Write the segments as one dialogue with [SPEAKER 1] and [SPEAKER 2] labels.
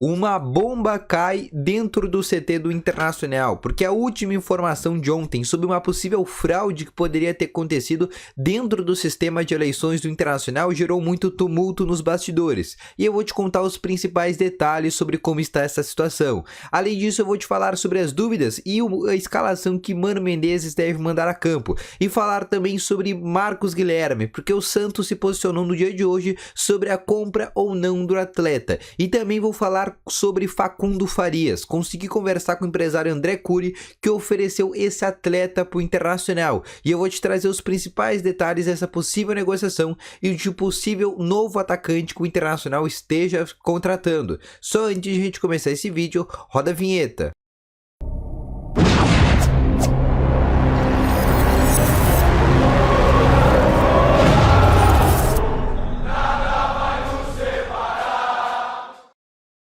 [SPEAKER 1] Uma bomba cai dentro do CT do Internacional, porque a última informação de ontem sobre uma possível fraude que poderia ter acontecido dentro do sistema de eleições do Internacional gerou muito tumulto nos bastidores. E eu vou te contar os principais detalhes sobre como está essa situação. Além disso, eu vou te falar sobre as dúvidas e a escalação que Mano Menezes deve mandar a campo. E falar também sobre Marcos Guilherme, porque o Santos se posicionou no dia de hoje sobre a compra ou não do atleta. E também vou falar sobre Facundo Farias. Consegui conversar com o empresário André Cury, que ofereceu esse atleta para o Internacional, e eu vou te trazer os principais detalhes dessa possível negociação e de um possível novo atacante que o Internacional esteja contratando. Só antes de a gente começar esse vídeo, roda a vinheta.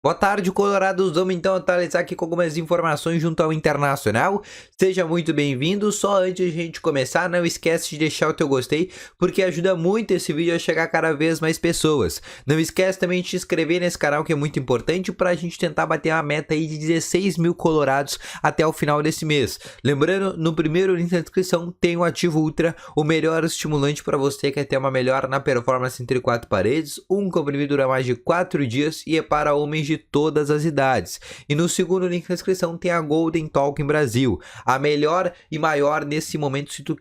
[SPEAKER 1] Boa tarde, colorados. Vamos então atualizar aqui com algumas informações junto ao Internacional. Seja muito bem-vindo. Só antes de a gente começar, não esquece de deixar o teu gostei, porque ajuda muito esse vídeo a chegar a cada vez mais pessoas. Não esquece também de te inscrever nesse canal, que é muito importante para a gente tentar bater uma meta aí de 16 mil colorados até o final desse mês. Lembrando, no primeiro link da descrição tem o Ativo Ultra, o melhor estimulante para você que quer ter uma melhora na performance entre quatro paredes. Um comprimido dura mais de 4 dias e é para homens de todas as idades. E no segundo link na descrição tem a Golden Talk em Brasil, a melhor e maior nesse momento. Se tu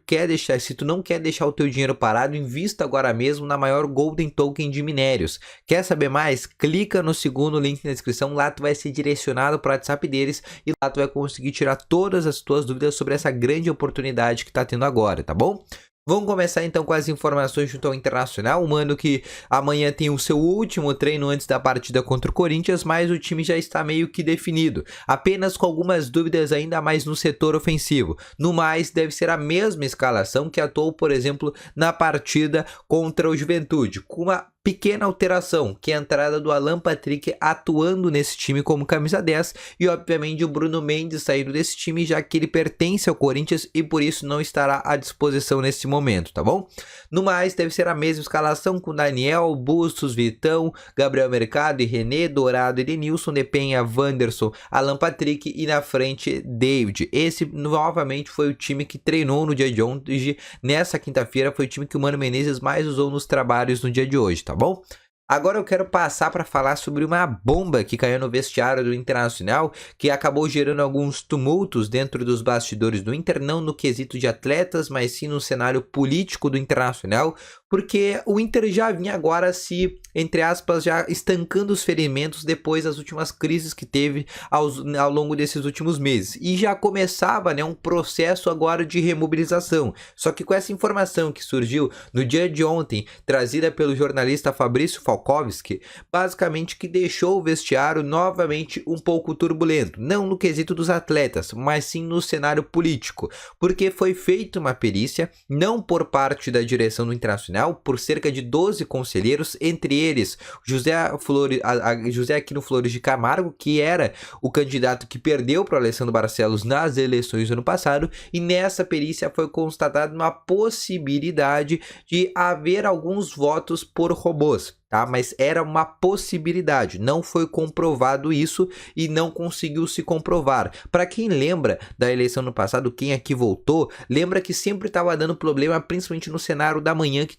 [SPEAKER 1] não quer deixar o teu dinheiro parado, invista agora mesmo na maior Golden Token de minérios. Quer saber mais? Clica no segundo link na descrição, lá tu vai ser direcionado para o WhatsApp deles e lá tu vai conseguir tirar todas as tuas dúvidas sobre essa grande oportunidade que tá tendo agora, tá bom? Vamos começar então com as informações junto ao Internacional. O Mano que amanhã tem o seu último treino antes da partida contra o Corinthians, mas o time já está meio que definido, apenas com algumas dúvidas ainda mais no setor ofensivo. No mais, deve ser a mesma escalação que atuou, por exemplo, na partida contra o Juventude, com uma pequena alteração, que é a entrada do Alan Patrick atuando nesse time como camisa 10 e obviamente o Bruno Mendes saindo desse time, já que ele pertence ao Corinthians e por isso não estará à disposição nesse momento, tá bom? No mais, deve ser a mesma escalação com Daniel, Bustos, Vitão, Gabriel Mercado e René, Dourado, Edenilson, De Penha, Wanderson, Alan Patrick e na frente David. Esse novamente foi o time que treinou no dia de ontem. Nessa quinta-feira foi o time que o Mano Menezes mais usou nos trabalhos no dia de hoje, tá bom? Agora eu quero passar para falar sobre uma bomba que caiu no vestiário do Internacional, que acabou gerando alguns tumultos dentro dos bastidores do Inter, não no quesito de atletas, mas sim no cenário político do Internacional, porque o Inter já vinha agora se, entre aspas, já estancando os ferimentos depois das últimas crises que teve ao longo desses últimos meses. E já começava, né, um processo agora de remobilização. Só que com essa informação que surgiu no dia de ontem, trazida pelo jornalista Fabrício Falkowski, basicamente que deixou o vestiário novamente um pouco turbulento. Não no quesito dos atletas, mas sim no cenário político. Porque foi feita uma perícia, não por parte da direção do Internacional, por cerca de 12 conselheiros, entre eles José Aquino Flores de Camargo, que era o candidato que perdeu para o Alessandro Barcelos nas eleições do ano passado, e nessa perícia foi constatada uma possibilidade de haver alguns votos por robôs. Tá? Mas era uma possibilidade, não foi comprovado isso e não conseguiu se comprovar. Para quem lembra da eleição no passado, quem aqui votou, lembra que sempre estava dando problema, principalmente no cenário da manhã, que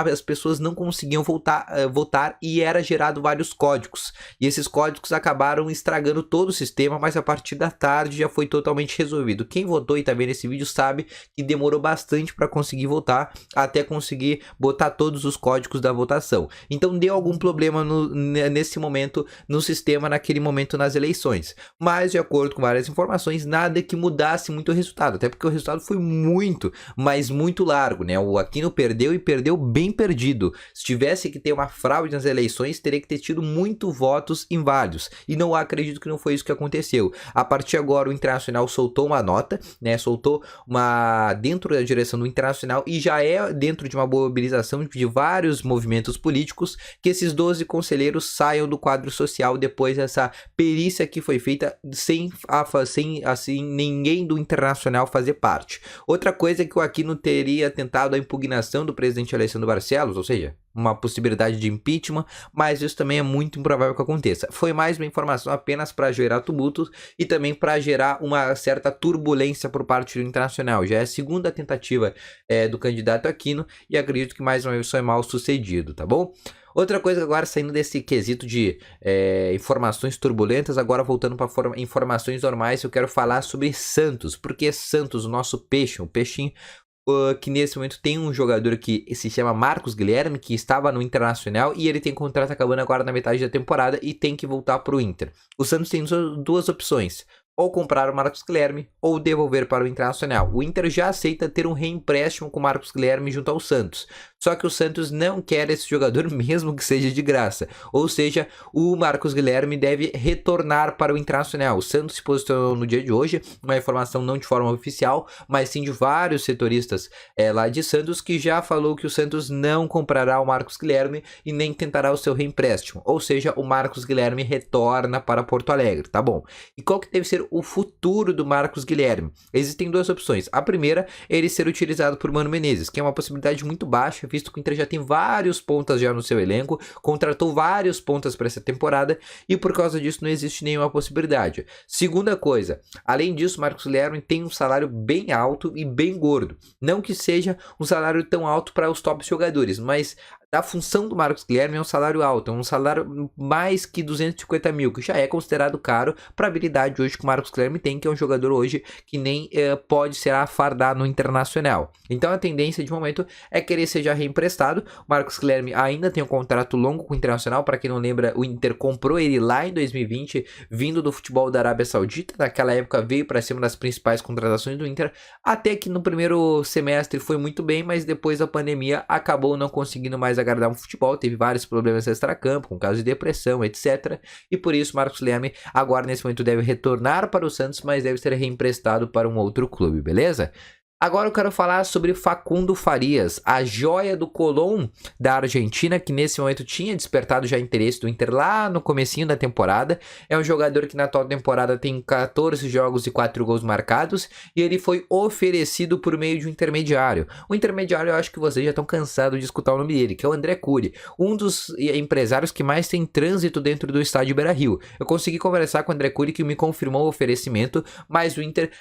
[SPEAKER 1] as pessoas não conseguiam votar e era gerado vários códigos. E esses códigos acabaram estragando todo o sistema, mas a partir da tarde já foi totalmente resolvido. Quem votou e tá vendo esse vídeo sabe que demorou bastante para conseguir votar, até conseguir botar todos os códigos da votação. Então deu algum problema nesse momento no sistema, naquele momento nas eleições. Mas de acordo com várias informações, nada que mudasse muito o resultado. Até porque o resultado foi muito, mas muito largo, né? O Aquino perdeu e perdeu bem perdido. Se tivesse que ter uma fraude nas eleições, teria que ter tido muito votos inválidos. E não acredito que não foi isso que aconteceu. A partir de agora o Internacional soltou uma nota, né? Soltou uma dentro da direção do Internacional e já é dentro de uma mobilização de vários movimentos políticos que esses 12 conselheiros saiam do quadro social depois dessa perícia que foi feita sem assim ninguém do Internacional fazer parte. Outra coisa é que o Aquino teria tentado a impugnação do presidente Alessandro Barcelos, ou seja, uma possibilidade de impeachment, mas isso também é muito improvável que aconteça. Foi mais uma informação apenas para gerar tumultos e também para gerar uma certa turbulência por parte do Internacional. Já é a segunda tentativa do candidato Aquino e acredito que mais uma vez foi mal sucedido, tá bom? Outra coisa agora, saindo desse quesito de informações turbulentas, agora voltando para informações normais, eu quero falar sobre Santos. Porque Santos, o nosso peixe, o peixinho, que nesse momento tem um jogador que se chama Marcos Guilherme, que estava no Internacional e ele tem contrato acabando agora na metade da temporada e tem que voltar para o Inter. O Santos tem duas opções: ou comprar o Marcos Guilherme ou devolver para o Internacional. O Inter já aceita ter um reempréstimo com o Marcos Guilherme junto ao Santos. Só que o Santos não quer esse jogador mesmo que seja de graça. Ou seja, o Marcos Guilherme deve retornar para o Internacional. O Santos se posicionou no dia de hoje, uma informação não de forma oficial, mas sim de vários setoristas lá de Santos, que já falou que o Santos não comprará o Marcos Guilherme e nem tentará o seu reempréstimo. Ou seja, o Marcos Guilherme retorna para Porto Alegre, tá bom? E qual que deve ser o futuro do Marcos Guilherme? Existem duas opções. A primeira, ele ser utilizado por Mano Menezes, que é uma possibilidade muito baixa, visto que o Inter já tem vários pontas já no seu elenco, contratou vários pontas para essa temporada e por causa disso não existe nenhuma possibilidade. Segunda coisa, além disso, Marcos Guilherme tem um salário bem alto e bem gordo. Não que seja um salário tão alto para os top jogadores, mas a função do Marcos Guilherme é um salário alto, é um salário mais que 250 mil, que já é considerado caro para a habilidade hoje que o Marcos Guilherme tem, que é um jogador hoje que nem pode ser afardado no Internacional. Então a tendência de momento é que ele seja reemprestado. O Marcos Guilherme ainda tem um contrato longo com o Internacional, para quem não lembra, o Inter comprou ele lá em 2020, vindo do futebol da Arábia Saudita. Naquela época veio para ser uma das principais contratações do Inter, até que no primeiro semestre foi muito bem, mas depois da pandemia acabou não conseguindo mais agradar um futebol, teve vários problemas extracampo, com casos de depressão, etc. E por isso Marcos Guilherme agora nesse momento deve retornar para o Santos, mas deve ser reemprestado para um outro clube, beleza? Agora eu quero falar sobre Facundo Farias, a joia do Colón da Argentina, que nesse momento tinha despertado já interesse do Inter lá no comecinho da temporada. É um jogador que na atual temporada tem 14 jogos e 4 gols marcados, e ele foi oferecido por meio de um intermediário. O intermediário, eu acho que vocês já estão cansados de escutar o nome dele, que é o André Cury, um dos empresários que mais tem trânsito dentro do estádio Beira-Rio. Eu consegui conversar com o André Cury, que me confirmou o oferecimento, mas o Inter,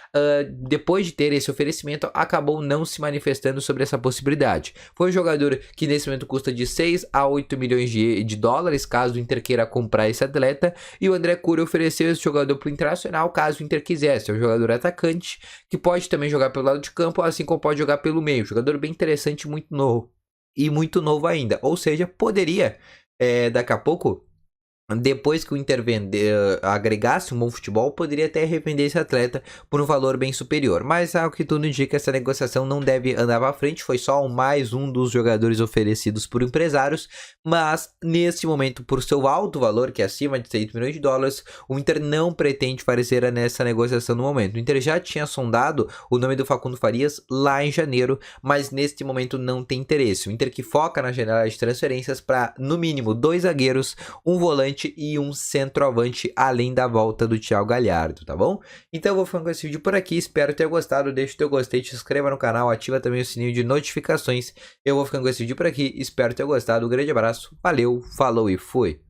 [SPEAKER 1] depois de ter esse oferecimento, acabou não se manifestando sobre essa possibilidade. Foi um jogador que nesse momento custa de 6 a 8 milhões de dólares, caso o Inter queira comprar esse atleta, e o André Cury ofereceu esse jogador para o Internacional, caso o Inter quisesse. É um jogador atacante, que pode também jogar pelo lado de campo, assim como pode jogar pelo meio. Jogador bem interessante, muito novo, e muito novo ainda. Ou seja, poderia, daqui a pouco, depois que o Inter agregasse um bom futebol, poderia até revender esse atleta por um valor bem superior. Mas ao que tudo indica, essa negociação não deve andar para frente. Foi só mais um dos jogadores oferecidos por empresários. Mas nesse momento, por seu alto valor, que é acima de 6 milhões de dólares, o Inter não pretende parecer nessa negociação no momento. O Inter já tinha sondado o nome do Facundo Farias lá em janeiro, mas neste momento não tem interesse. O Inter que foca na janela de transferências para, no mínimo, 2 zagueiros, um volante e um centroavante, além da volta do Thiago Galhardo, tá bom? Então eu vou ficando com esse vídeo por aqui, espero ter gostado, deixa o teu gostei, te inscreva no canal, ativa também o sininho de notificações. Eu vou ficando com esse vídeo por aqui, espero ter gostado, um grande abraço, valeu, falou e fui!